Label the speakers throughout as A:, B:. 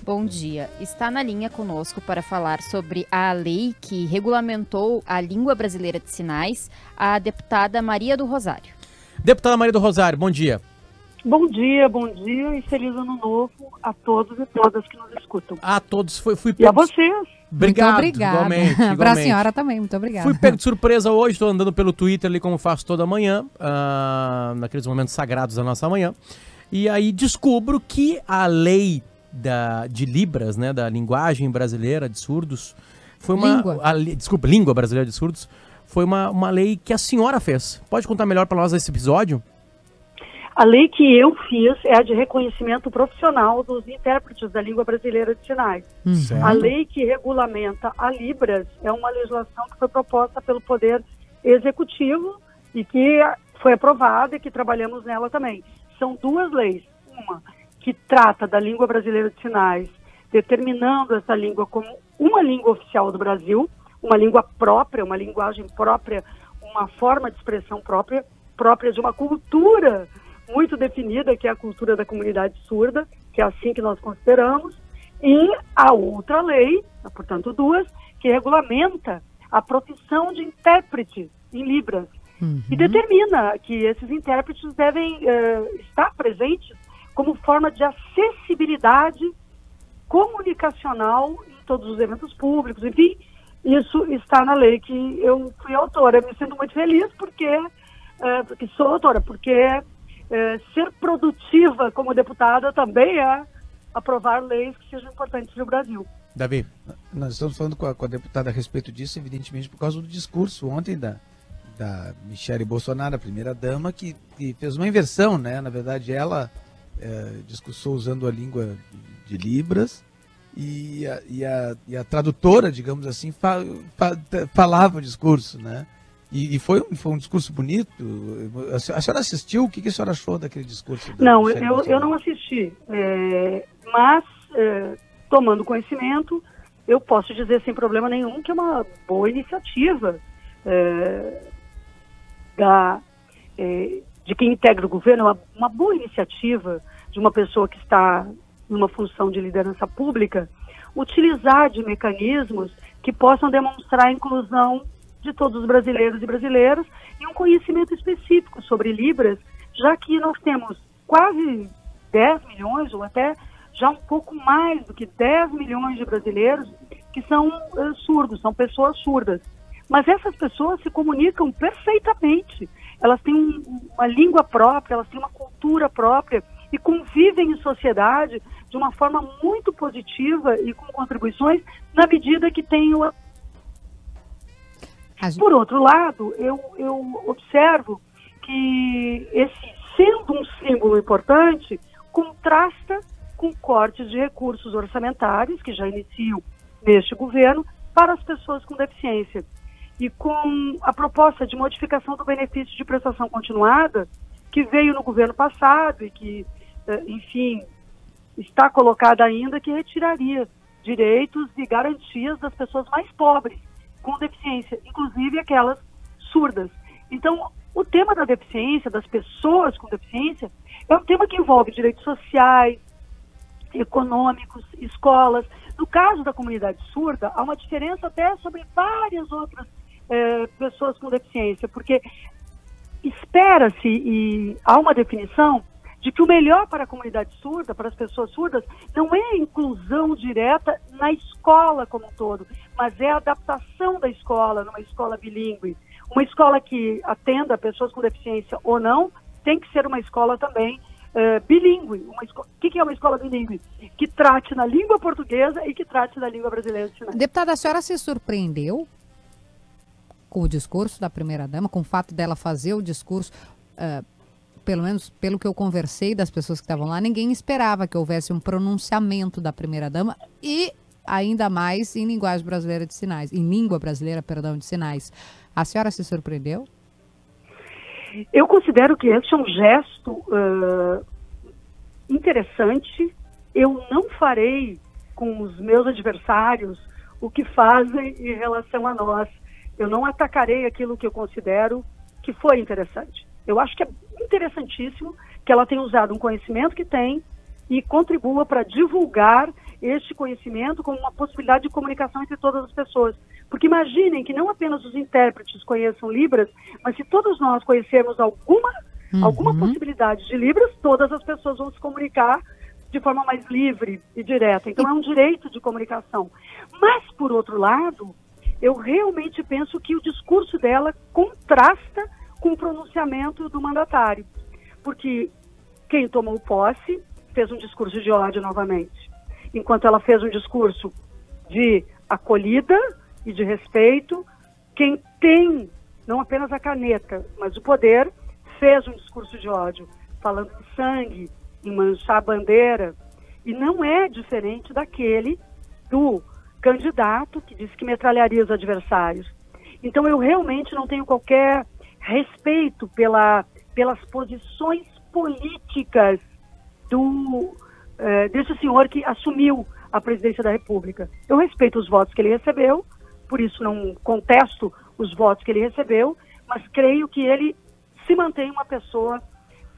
A: Bom dia. Está na linha conosco para falar sobre a lei que regulamentou a língua brasileira de sinais, a deputada Maria do Rosário.
B: Deputada Maria do Rosário, bom dia.
C: Bom dia e feliz ano novo a todos e todas que nos escutam.
B: A todos, fui
C: E a vocês.
B: Obrigado,
D: muito obrigada.
B: igualmente.
D: Para a senhora também, muito obrigada.
B: Fui pego de surpresa hoje, estou andando pelo Twitter ali como faço toda manhã, naqueles momentos sagrados da nossa manhã, e aí descubro que a lei de Libras, né, da linguagem brasileira de surdos, foi uma... língua brasileira de surdos, foi uma lei que a senhora fez. Pode contar melhor para nós esse episódio?
C: A lei que eu fiz é a de reconhecimento profissional dos intérpretes da língua brasileira de sinais. A lei que regulamenta a Libras é uma legislação que foi proposta pelo Poder Executivo e que foi aprovada e que trabalhamos nela também. São duas leis. Uma que trata da língua brasileira de sinais, determinando essa língua como uma língua oficial do Brasil, uma língua própria, uma linguagem própria, uma forma de expressão própria de uma cultura muito definida, que é a cultura da comunidade surda, que é assim que nós consideramos, e a outra lei, portanto duas, que regulamenta a profissão de intérprete em Libras, e determina que esses intérpretes devem estar presentes como forma de acessibilidade comunicacional em todos os eventos públicos, enfim, isso está na lei que eu fui autora. Eu me sinto muito feliz porque sou autora, porque ser produtiva como deputada também é aprovar leis que sejam importantes para o Brasil.
B: Davi?
E: Nós estamos falando com a deputada a respeito disso, evidentemente, por causa do discurso ontem da Michele Bolsonaro, a primeira-dama, que fez uma inversão, né? Na verdade, ela discursou usando a língua de Libras e a tradutora, digamos assim, falava o discurso, né? E foi um discurso bonito. A senhora assistiu? O que a senhora achou daquele discurso?
C: Não, eu não assisti, mas tomando conhecimento, eu posso dizer sem problema nenhum que é uma boa iniciativa de quem integra o governo, uma boa iniciativa de uma pessoa que está numa função de liderança pública, utilizar de mecanismos que possam demonstrar a inclusão de todos os brasileiros e brasileiras e um conhecimento específico sobre Libras, já que nós temos quase 10 milhões, ou até já um pouco mais do que 10 milhões de brasileiros que são surdos, são pessoas surdas. Mas essas pessoas se comunicam perfeitamente. Elas têm uma língua própria, elas têm uma cultura própria e convivem em sociedade de uma forma muito positiva e com contribuições na medida que têm o... Por outro lado, eu observo que esse, sendo um símbolo importante, contrasta com cortes de recursos orçamentários que já iniciam neste governo para as pessoas com deficiência. E com a proposta de modificação do benefício de prestação continuada, que veio no governo passado e que, enfim, está colocada ainda, que retiraria direitos e garantias das pessoas mais pobres com deficiência, inclusive aquelas surdas. Então, o tema da deficiência, das pessoas com deficiência, é um tema que envolve direitos sociais, econômicos, escolas. No caso da comunidade surda, há uma diferença até sobre várias outras pessoas com deficiência, porque espera-se e há uma definição de que o melhor para a comunidade surda, para as pessoas surdas, não é a inclusão direta na escola como um todo, mas é a adaptação da escola, numa escola bilíngue. Uma escola que atenda pessoas com deficiência ou não, tem que ser uma escola também bilíngue. O que é uma escola bilíngue? Que trate na língua portuguesa e que trate na língua brasileira de sinais.
D: Deputada, a senhora se surpreendeu com o discurso da primeira-dama, com o fato dela fazer o discurso, pelo menos pelo que eu conversei das pessoas que estavam lá, ninguém esperava que houvesse um pronunciamento da primeira-dama e ainda mais em linguagem brasileira de sinais, em língua brasileira, perdão, de sinais. A senhora se surpreendeu?
C: Eu considero que esse é um gesto interessante. Eu não farei com os meus adversários o que fazem em relação a nós. Eu não atacarei aquilo que eu considero que foi interessante. Eu acho que é interessantíssimo que ela tenha usado um conhecimento que tem e contribua para divulgar este conhecimento como uma possibilidade de comunicação entre todas as pessoas. Porque imaginem que não apenas os intérpretes conheçam Libras, mas se todos nós conhecermos alguma possibilidade de Libras, todas as pessoas vão se comunicar de forma mais livre e direta. Então é um direito de comunicação. Mas, por outro lado, eu realmente penso que o discurso dela contrasta com o pronunciamento do mandatário. Porque quem tomou posse fez um discurso de ódio novamente. Enquanto ela fez um discurso de acolhida e de respeito, quem tem não apenas a caneta, mas o poder, fez um discurso de ódio, falando em sangue, em manchar a bandeira, e não é diferente daquele do candidato que disse que metralharia os adversários. Então eu realmente não tenho qualquer respeito pelas posições políticas desse senhor que assumiu a presidência da República. Eu respeito os votos que ele recebeu, por isso não contesto os votos que ele recebeu, mas creio que ele se mantém uma pessoa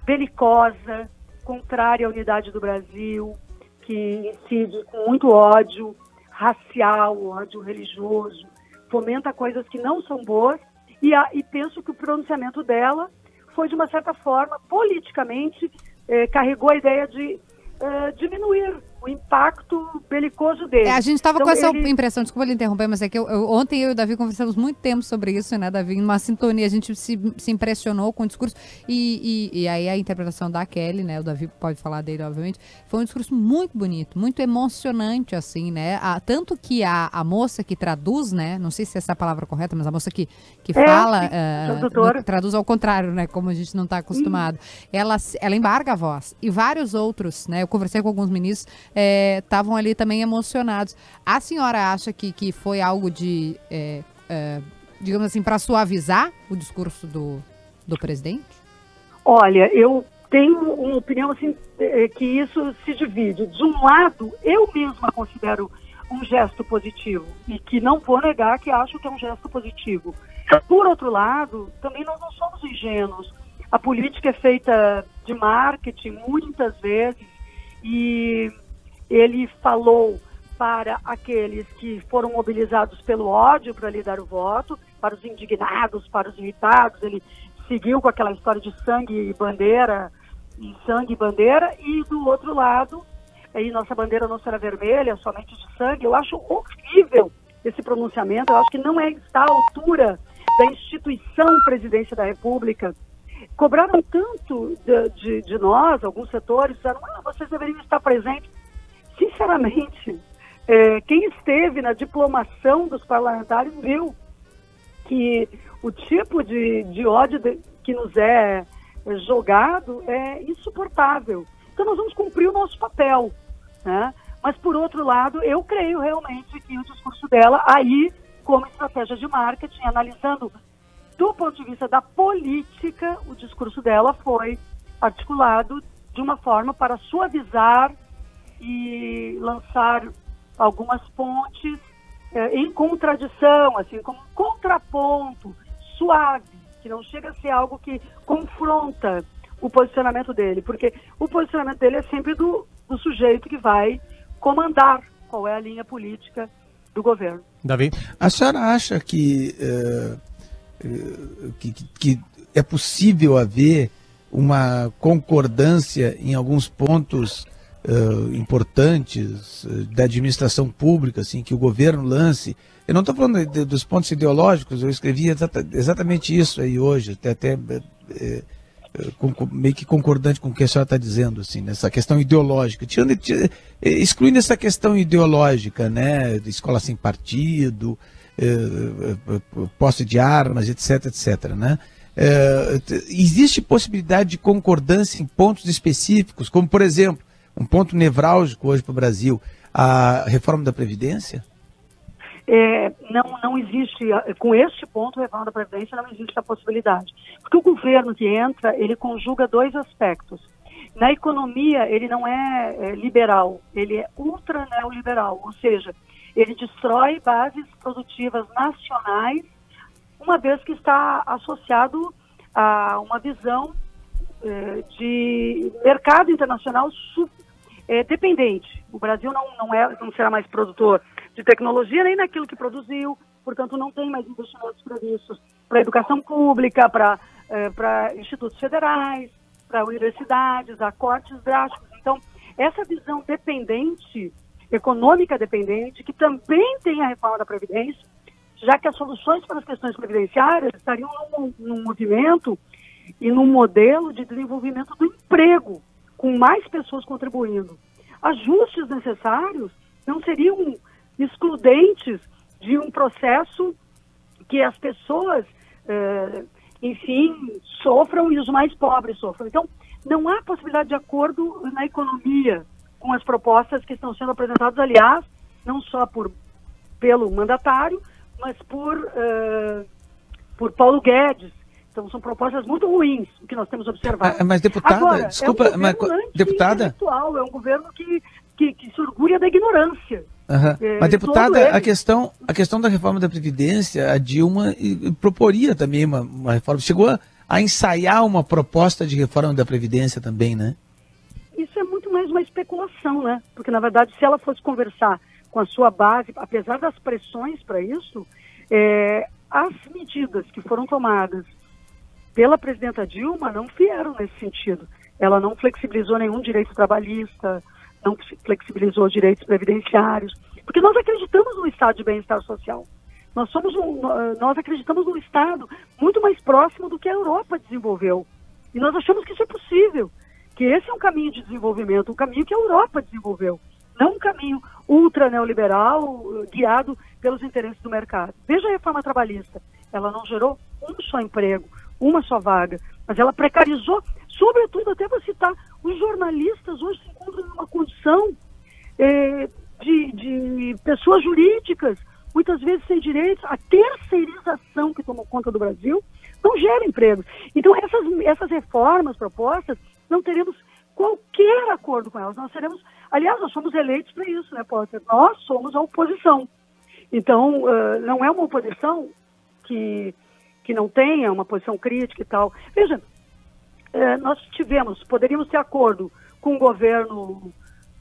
C: belicosa, contrária à unidade do Brasil, que incide com muito ódio racial, ódio religioso, fomenta coisas que não são boas, e penso que o pronunciamento dela foi, de uma certa forma, politicamente, carregou a ideia de diminuir o impacto belicoso dele.
D: A gente estava com essa impressão, desculpa lhe interromper, mas é que ontem eu e o Davi conversamos muito tempo sobre isso, né, Davi? Em uma sintonia, a gente se impressionou com o discurso e aí a interpretação da Kelly, né, o Davi pode falar dele, obviamente, foi um discurso muito bonito, muito emocionante, assim, né? Tanto que a moça que traduz, né, não sei se essa é a palavra correta, mas a moça que fala, traduz ao contrário, né, como a gente não está acostumado, ela embarga a voz. E vários outros, né, eu conversei com alguns ministros, estavam ali também emocionados. A senhora acha que foi algo de, digamos assim, para suavizar o discurso do presidente?
C: Olha, eu tenho uma opinião assim, que isso se divide. De um lado, eu mesma considero um gesto positivo e que não vou negar que acho que é um gesto positivo. Por outro lado, também nós não somos ingênuos. A política é feita de marketing muitas vezes e ele falou para aqueles que foram mobilizados pelo ódio para lhe dar o voto, para os indignados, para os irritados. Ele seguiu com aquela história de sangue e bandeira, e do outro lado, aí nossa bandeira não será vermelha, somente de sangue. Eu acho horrível esse pronunciamento, eu acho que não está à altura da instituição Presidência da República. Cobraram tanto de nós, alguns setores, disseram, vocês deveriam estar presentes. Sinceramente, quem esteve na diplomação dos parlamentares viu que o tipo de ódio que nos é jogado é insuportável. Então nós vamos cumprir o nosso papel, né? Mas, por outro lado, eu creio realmente que o discurso dela, aí, como estratégia de marketing, analisando do ponto de vista da política, o discurso dela foi articulado de uma forma para suavizar e lançar algumas pontes em contradição, assim, como um contraponto suave, que não chega a ser algo que confronta o posicionamento dele, porque o posicionamento dele é sempre do sujeito que vai comandar qual é a linha política do governo.
B: Davi?
E: A senhora acha que é possível haver uma concordância em alguns pontos importantes da administração pública, assim, que o governo lance? Eu não estou falando dos pontos ideológicos, eu escrevi exatamente isso aí hoje, até meio que concordante com o que a senhora está dizendo, assim, nessa questão ideológica, excluindo essa questão ideológica, né, de escola sem partido, posse de armas, etc, né? Existe possibilidade de concordância em pontos específicos, como, por exemplo, um ponto nevrálgico hoje para o Brasil, a reforma da Previdência?
C: Não existe, com este ponto, a reforma da Previdência, não existe a possibilidade. Porque o governo que entra, ele conjuga dois aspectos. Na economia, ele não é liberal, ele é ultra neoliberal, ou seja, ele destrói bases produtivas nacionais, uma vez que está associado a uma visão de mercado internacional dependente. O Brasil não será mais produtor de tecnologia nem naquilo que produziu, portanto não tem mais investimentos previstos para educação pública, para institutos federais, para universidades, há cortes drásticos. Então, essa visão dependente, econômica dependente, que também tem a reforma da Previdência, já que as soluções para as questões previdenciárias estariam num movimento e num modelo de desenvolvimento do emprego, com mais pessoas contribuindo. Ajustes necessários não seriam excludentes de um processo que as pessoas, enfim, sofram e os mais pobres sofram. Então, não há possibilidade de acordo na economia com as propostas que estão sendo apresentadas, aliás, não só pelo mandatário, mas por Paulo Guedes. Então, são propostas muito ruins, o que nós temos observado.
E: Mas, deputada,
C: agora,
E: desculpa,
C: é um governo
E: deputada,
C: é um governo que se orgulha da ignorância.
E: Mas, deputada, a questão da reforma da Previdência, a Dilma proporia também uma reforma. Chegou a ensaiar uma proposta de reforma da Previdência também, né?
C: Isso é muito mais uma especulação, né? Porque, na verdade, se ela fosse conversar com a sua base, apesar das pressões para isso, as medidas que foram tomadas pela presidenta Dilma não vieram nesse sentido. Ela não flexibilizou nenhum direito trabalhista, não flexibilizou direitos previdenciários, porque nós acreditamos no estado de bem-estar social. Nós acreditamos num estado muito mais próximo do que a Europa desenvolveu. E nós achamos que isso é possível, que esse é um caminho de desenvolvimento, um caminho que a Europa desenvolveu, não um caminho ultra neoliberal guiado pelos interesses do mercado. Veja a reforma trabalhista, ela não gerou um só emprego, uma só vaga, mas ela precarizou, sobretudo, até vou citar, os jornalistas hoje se encontram numa condição de pessoas jurídicas, muitas vezes sem direitos. A terceirização que tomou conta do Brasil não gera empregos. Então, essas reformas propostas, não teremos qualquer acordo com elas. Nós seremos, aliás, nós somos eleitos para isso, né, Potter? Nós somos a oposição. Então, não é uma oposição que não tenha uma posição crítica e tal. Veja, nós poderíamos ter acordo com o governo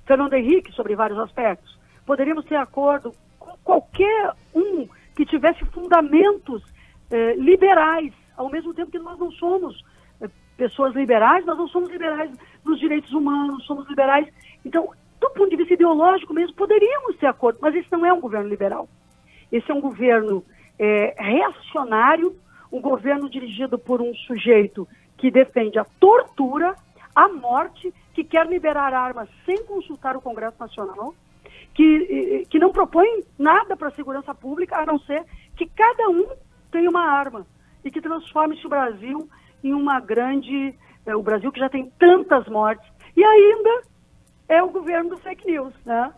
C: Fernando Henrique sobre vários aspectos. Poderíamos ter acordo com qualquer um que tivesse fundamentos liberais, ao mesmo tempo que nós não somos pessoas liberais, nós não somos liberais nos direitos humanos, somos liberais. Então, do ponto de vista ideológico mesmo, poderíamos ter acordo, mas esse não é um governo liberal. Esse é um governo reacionário, um governo dirigido por um sujeito que defende a tortura, a morte, que quer liberar armas sem consultar o Congresso Nacional, que não propõe nada para a segurança pública, a não ser que cada um tenha uma arma e que transforme-se o Brasil em uma grande... o Brasil que já tem tantas mortes. E ainda é o governo do fake news, né?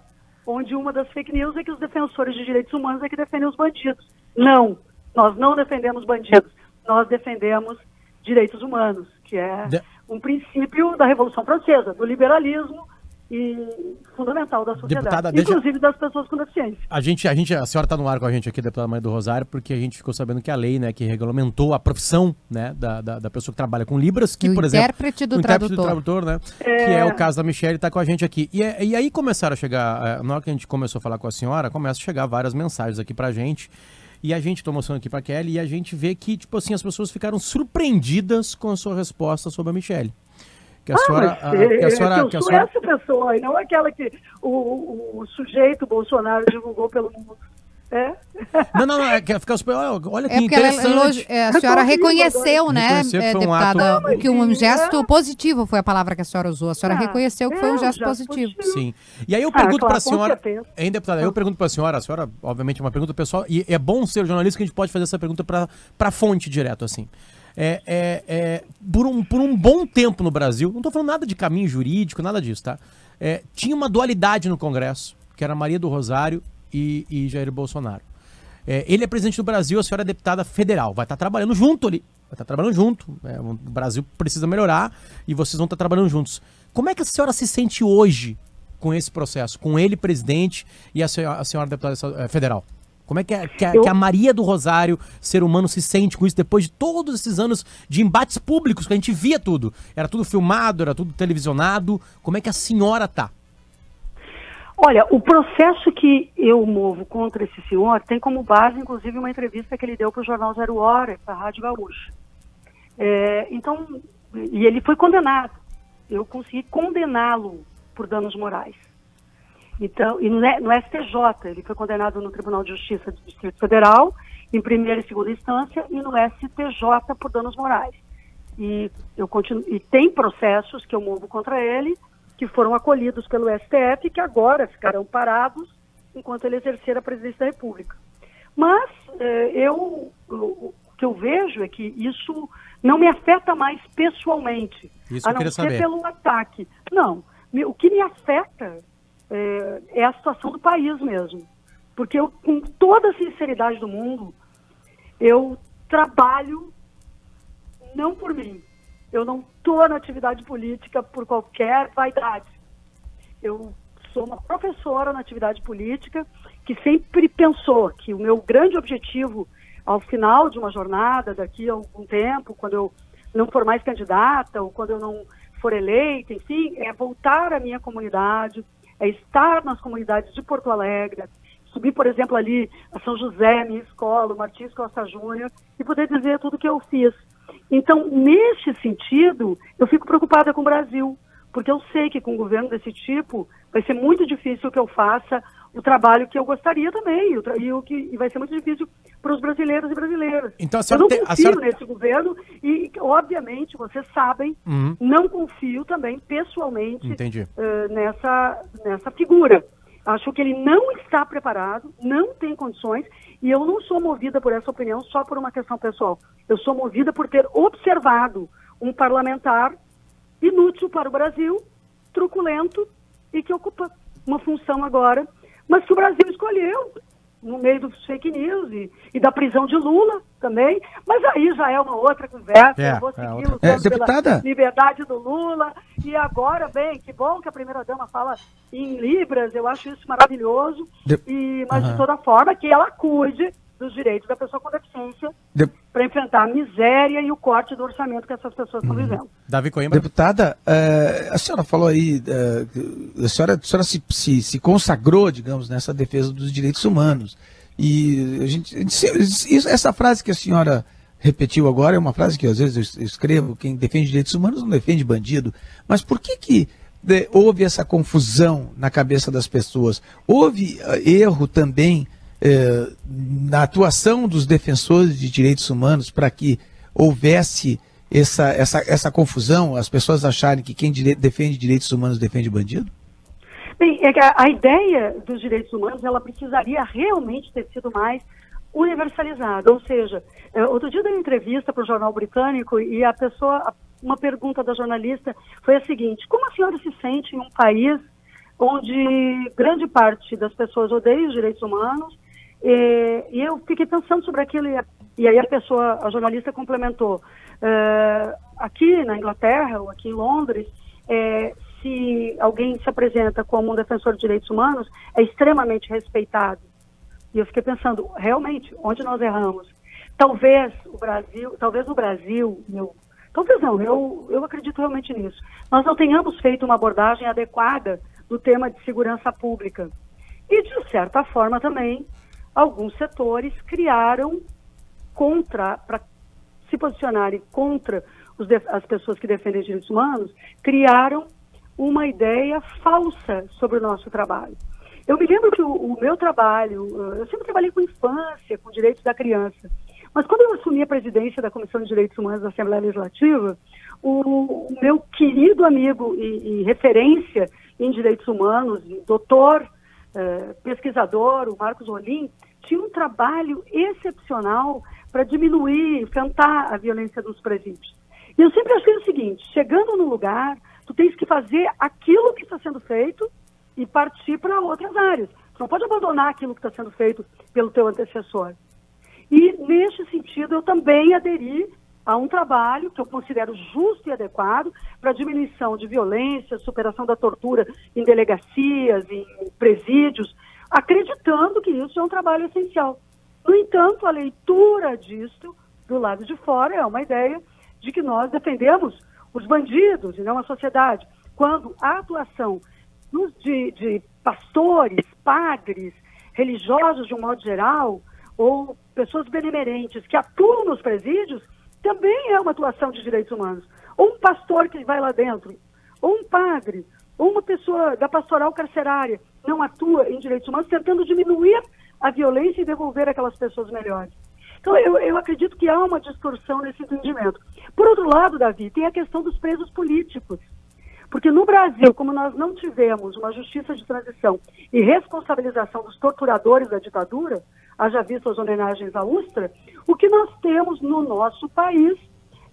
C: Onde uma das fake news é que os defensores de direitos humanos é que defendem os bandidos. Não, nós não defendemos bandidos, nós defendemos direitos humanos, que é um princípio da Revolução Francesa, do liberalismo e fundamental da sociedade, deputada, inclusive das pessoas com deficiência.
B: A senhora está no ar com a gente aqui, deputada Maria do Rosário, porque a gente ficou sabendo que a lei, né, que regulamentou a profissão, né, da pessoa que trabalha com Libras, que, por exemplo...
D: Intérprete do tradutor,
B: né, que é o caso da Michelle, está com a gente aqui. E aí começaram a chegar, na hora que a gente começou a falar com a senhora, começa a chegar várias mensagens aqui pra gente, e a gente, estou mostrando aqui pra Kelly, e a gente vê que, tipo assim, as pessoas ficaram surpreendidas com a sua resposta sobre a Michelle. Que a senhora...
C: eu sou essa pessoa, e não aquela que o sujeito Bolsonaro divulgou pelo mundo.
B: Não, é que fica super... Olha que interessante.
D: A senhora reconheceu, né, deputada, que um gesto positivo foi a palavra que a senhora usou. A senhora reconheceu que foi um gesto positivo.
B: Sim. E aí eu pergunto para a senhora... Hein, deputada? Eu pergunto para a senhora, obviamente, é uma pergunta pessoal, e é bom ser jornalista que a gente pode fazer essa pergunta para a fonte direto, assim. Por um bom tempo no Brasil, não estou falando nada de caminho jurídico, nada disso, tá? Tinha uma dualidade no Congresso, que era Maria do Rosário e Jair Bolsonaro. Ele é presidente do Brasil, a senhora é deputada federal, vai estar trabalhando junto ali, o Brasil precisa melhorar e vocês vão estar trabalhando juntos. Como é que a senhora se sente hoje com esse processo, com ele presidente e a senhora deputada federal? Como é que a Maria do Rosário, ser humano, se sente com isso depois de todos esses anos de embates públicos, que a gente via tudo? Era tudo filmado, era tudo televisionado. Como é que a senhora tá?
C: Olha, o processo que eu movo contra esse senhor tem como base, inclusive, uma entrevista que ele deu para o Jornal Zero Hora, para a Rádio Gaúcha. Então, e ele foi condenado. Eu consegui condená-lo por danos morais. Então, e no STJ, ele foi condenado no Tribunal de Justiça do Distrito Federal, em primeira e segunda instância, e no STJ por danos morais. E tem processos que eu movo contra ele, que foram acolhidos pelo STF e que agora ficarão parados enquanto ele exercer a presidência da República. Mas o que eu vejo é que isso não me afeta mais pessoalmente,
B: isso
C: a não ser pelo ataque. Não, o que me afeta é a situação do país mesmo. Porque eu, com toda a sinceridade do mundo, eu trabalho não por mim. Eu não estou na atividade política por qualquer vaidade. Eu sou uma professora na atividade política que sempre pensou que o meu grande objetivo, ao final de uma jornada, daqui a algum tempo, quando eu não for mais candidata ou quando eu não for eleita, enfim, é voltar à minha comunidade, é estar nas comunidades de Porto Alegre, subir, por exemplo, ali a São José, minha escola, o Martins Costa Júnior, e poder dizer tudo o que eu fiz. Então, nesse sentido, eu fico preocupada com o Brasil, porque eu sei que com um governo desse tipo vai ser muito difícil que eu faça o trabalho que eu gostaria também, e vai ser muito difícil para os brasileiros e brasileiras.
B: Então,
C: eu não confio nesse governo e, obviamente, vocês sabem, não confio também pessoalmente nessa figura. Acho que ele não está preparado, não tem condições, e eu não sou movida por essa opinião só por uma questão pessoal. Eu sou movida por ter observado um parlamentar inútil para o Brasil, truculento, e que ocupa uma função agora, mas que o Brasil escolheu, no meio dos fake news e da prisão de Lula também, mas aí já é uma outra conversa, eu vou seguir pela liberdade do Lula, e agora, bem, que bom que a primeira-dama fala em Libras, eu acho isso maravilhoso, mas de toda forma que ela cuide dos direitos da pessoa com deficiência para enfrentar a miséria e o corte do orçamento que essas pessoas estão vivendo.
B: Davi Coimbra.
E: Deputada, a senhora falou aí, a senhora se consagrou, digamos, nessa defesa dos direitos humanos. E essa frase que a senhora repetiu agora é uma frase que às vezes eu escrevo: quem defende direitos humanos não defende bandido. Mas por que houve essa confusão na cabeça das pessoas? Houve erro também na atuação dos defensores de direitos humanos para que houvesse essa confusão, as pessoas acharem que quem defende direitos humanos defende bandido?
C: Bem, é que a ideia dos direitos humanos, ela precisaria realmente ter sido mais universalizada, ou seja, outro dia eu dei uma entrevista para o jornal britânico e uma pergunta da jornalista foi a seguinte: como a senhora se sente em um país onde grande parte das pessoas odeia os direitos humanos? E eu fiquei pensando sobre aquilo e aí a jornalista complementou: aqui na Inglaterra ou aqui em Londres, se alguém se apresenta como um defensor de direitos humanos, é extremamente respeitado. E eu fiquei pensando, realmente, onde nós erramos? Talvez no Brasil, eu acredito realmente nisso, nós não tenhamos feito uma abordagem adequada do tema de segurança pública. E, de certa forma, também, alguns setores criaram para se posicionarem contra as pessoas que defendem direitos humanos, criaram uma ideia falsa sobre o nosso trabalho. Eu me lembro que o meu trabalho, eu sempre trabalhei com infância, com direitos da criança, mas quando eu assumi a presidência da Comissão de Direitos Humanos da Assembleia Legislativa, o meu querido amigo e referência em direitos humanos, doutor, pesquisador, o Marcos Rolim, tinha um trabalho excepcional para diminuir, enfrentar a violência nos presídios. E eu sempre achei o seguinte: chegando no lugar, tu tens que fazer aquilo que está sendo feito e partir para outras áreas. Tu não pode abandonar aquilo que está sendo feito pelo teu antecessor. E, neste sentido, eu também aderi a um trabalho que eu considero justo e adequado para diminuição de violência, superação da tortura em delegacias, em presídios, acreditando que isso é um trabalho essencial. No entanto, a leitura disso, do lado de fora, é uma ideia de que nós defendemos os bandidos e não a sociedade, quando a atuação de pastores, padres, religiosos de um modo geral, ou pessoas benemerentes que atuam nos presídios, também é uma atuação de direitos humanos. Ou um pastor que vai lá dentro, ou um padre, ou uma pessoa da pastoral carcerária não atua em direitos humanos, tentando diminuir a violência e devolver aquelas pessoas melhores. Então, eu acredito que há uma distorção nesse entendimento. Por outro lado, Davi, tem a questão dos presos políticos. Porque no Brasil, como nós não tivemos uma justiça de transição e responsabilização dos torturadores da ditadura, haja visto as homenagens à Ustra, o que nós temos no nosso país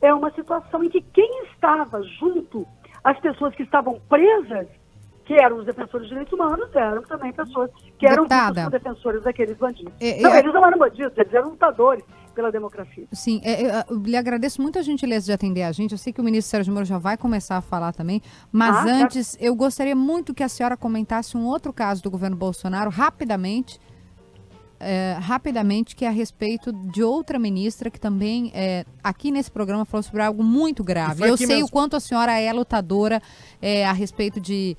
C: é uma situação em que quem estava junto às pessoas que estavam presas, que eram os defensores de direitos humanos, eram também pessoas que eram vistos como defensores daqueles bandidos. Não, eles não eram bandidos, eles eram lutadores pela democracia.
D: Sim, eu lhe agradeço muito a gentileza de atender a gente. Eu sei que o ministro Sérgio Moro já vai começar a falar também, mas antes eu gostaria muito que a senhora comentasse um outro caso do governo Bolsonaro, rapidamente, que é a respeito de outra ministra que também aqui nesse programa falou sobre algo muito grave. Eu sei o quanto a senhora é lutadora a respeito de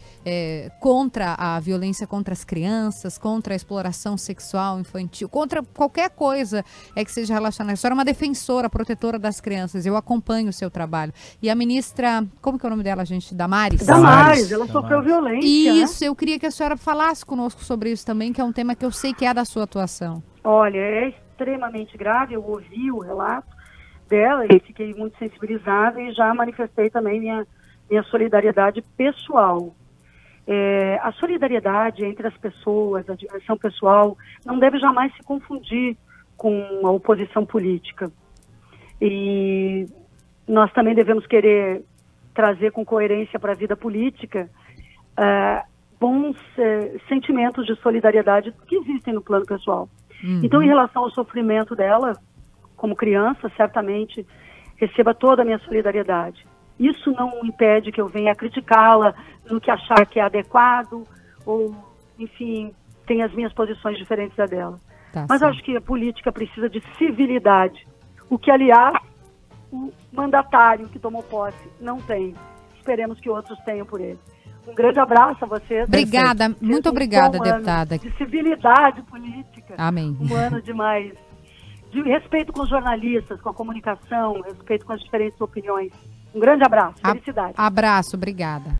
D: contra a violência contra as crianças, contra a exploração sexual infantil, contra qualquer coisa que seja relacionada. A senhora é uma defensora, protetora das crianças. Eu acompanho o seu trabalho. E a ministra, como que é o nome dela, gente? Damares?
C: Damares, ela sofreu violência.
D: Isso, eu queria que a senhora falasse conosco sobre isso também, que é um tema que eu sei que é da sua atuação.
C: Olha, é extremamente grave, eu ouvi o relato dela e fiquei muito sensibilizada e já manifestei também minha solidariedade pessoal. A solidariedade entre as pessoas, a dimensão pessoal, não deve jamais se confundir com a oposição política. E nós também devemos querer trazer com coerência para a vida política bons sentimentos de solidariedade que existem no plano pessoal. Então, em relação ao sofrimento dela, como criança, certamente receba toda a minha solidariedade. Isso não impede que eu venha criticá-la no que achar que é adequado, ou, enfim, tem as minhas posições diferentes da dela. Mas acho que a política precisa de civilidade, o que, aliás, o mandatário que tomou posse não tem. Esperemos que outros tenham por ele. Um grande abraço a vocês.
D: Obrigada, muito obrigada, deputada.
C: De civilidade política.
D: Amém.
C: Um ano de respeito com os jornalistas, com a comunicação, respeito com as diferentes opiniões. Um grande abraço. Felicidade.
D: Abraço, obrigada.